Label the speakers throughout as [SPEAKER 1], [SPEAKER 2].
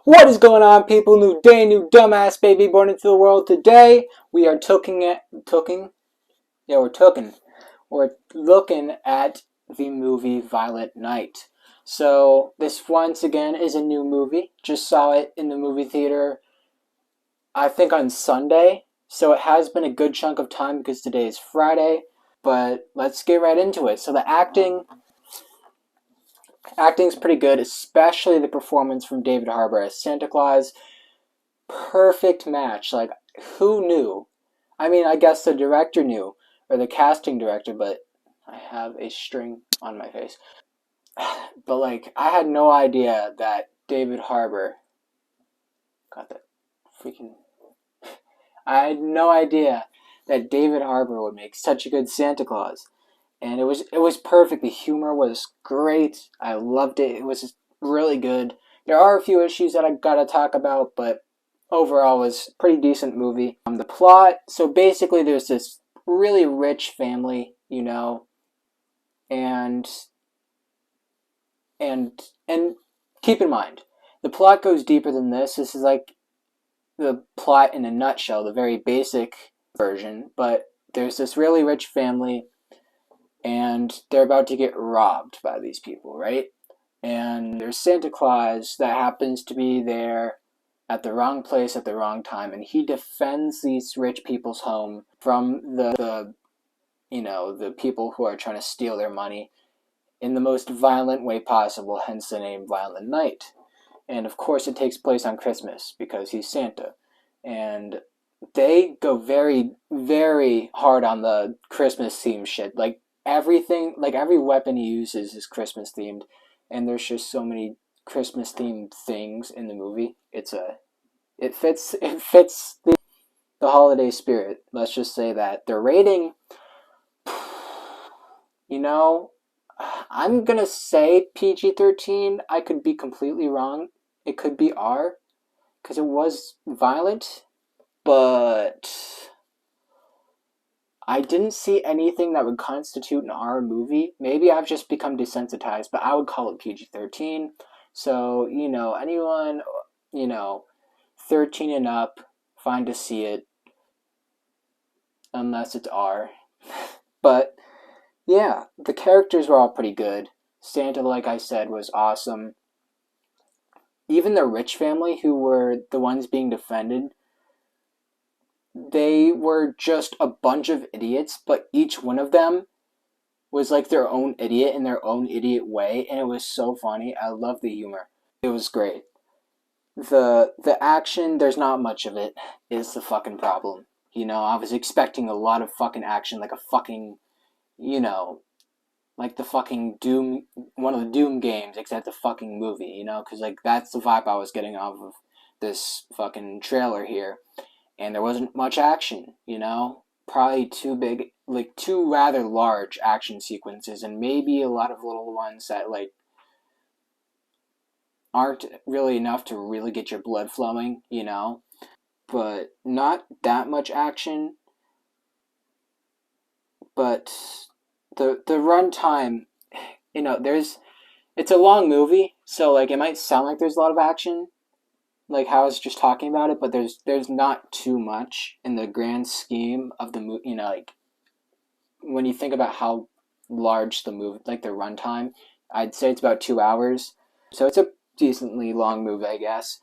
[SPEAKER 1] What is going on, people? New day, new dumbass baby born into the world. Today we are we're looking at the movie Violent Night. So this once again is a new movie. Just saw it in the movie theater, I think on Sunday. So it has been a good chunk of time because today is Friday. But let's get right into it. So the acting's pretty good, especially the performance from David Harbour as Santa Claus. Perfect match. Like, who knew? I mean, I guess the director knew, or the casting director, but I have a string on my face. But, like, I had no idea that David Harbour got that freaking. I had no idea that David Harbour would make such a good Santa Claus. And it was perfect. The humor was great. I loved it. It was really good. There are a few issues that I gotta talk about, but overall it was a pretty decent movie. The plot, so basically there's this really rich family, and and keep in mind, the plot goes deeper than this. This is like the plot in a nutshell, the very basic version, but there's this really rich family and they're about to get robbed by these people, right? And there's Santa Claus that happens to be there at the wrong place at the wrong time, and he defends these rich people's home from the people who are trying to steal their money in the most violent way possible, hence the name Violent Night. And of course it takes place on Christmas because he's Santa. And they go very, very hard on the Christmas theme shit. Like, everything, like every weapon he uses is Christmas themed, and there's just so many Christmas themed things in the movie. It fits the holiday spirit. Let's just say that. The rating, I'm gonna say PG-13. I could be completely wrong. It could be R, because it was violent, but I didn't see anything that would constitute an R movie. Maybe I've just become desensitized, but I would call it PG-13. So, anyone, 13 and up, fine to see it, unless it's R. But, yeah, the characters were all pretty good. Santa, like I said, was awesome. Even the rich family, who were the ones being defended, they were just a bunch of idiots, but each one of them was like their own idiot in their own idiot way, and it was so funny. I love the humor. It was great. The action, there's not much of it, is the fucking problem. I was expecting a lot of fucking action, like a fucking, like the fucking Doom, one of the Doom games, except a fucking movie, because like that's the vibe I was getting off of this fucking trailer here. And there wasn't much action, probably two rather large action sequences, and maybe a lot of little ones that like aren't really enough to really get your blood flowing, but not that much action. But the runtime, it's a long movie, so like it might sound like there's a lot of action, like how I was just talking about it, but there's not too much in the grand scheme of the movie. Like when you think about how large the movie, like the runtime, I'd say it's about 2 hours. So it's a decently long movie, I guess.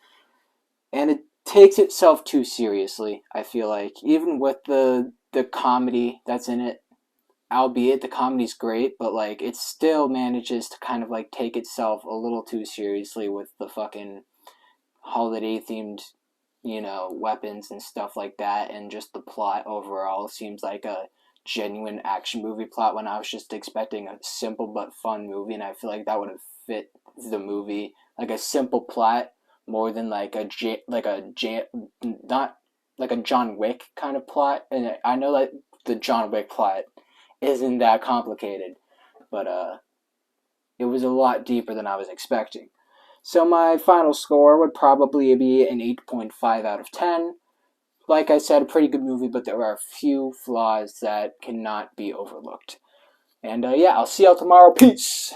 [SPEAKER 1] And it takes itself too seriously, I feel like. Even with the comedy that's in it, albeit the comedy's great, but like it still manages to kind of like take itself a little too seriously with the fucking holiday themed weapons and stuff like that, and just the plot overall seems like a genuine action movie plot when I was just expecting a simple but fun movie, and I feel like that would have fit the movie, like a simple plot more than not like a John Wick kind of plot. And I know that the John Wick plot isn't that complicated, but it was a lot deeper than I was expecting. So my final score would probably be an 8.5 out of 10. Like I said, a pretty good movie, but there are a few flaws that cannot be overlooked. And yeah, I'll see y'all tomorrow. Peace!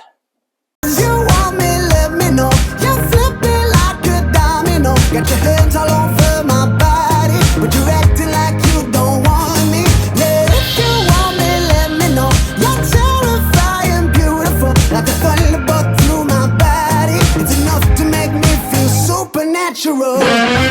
[SPEAKER 1] You want me, let me know. You flip me like a diamond.
[SPEAKER 2] natural.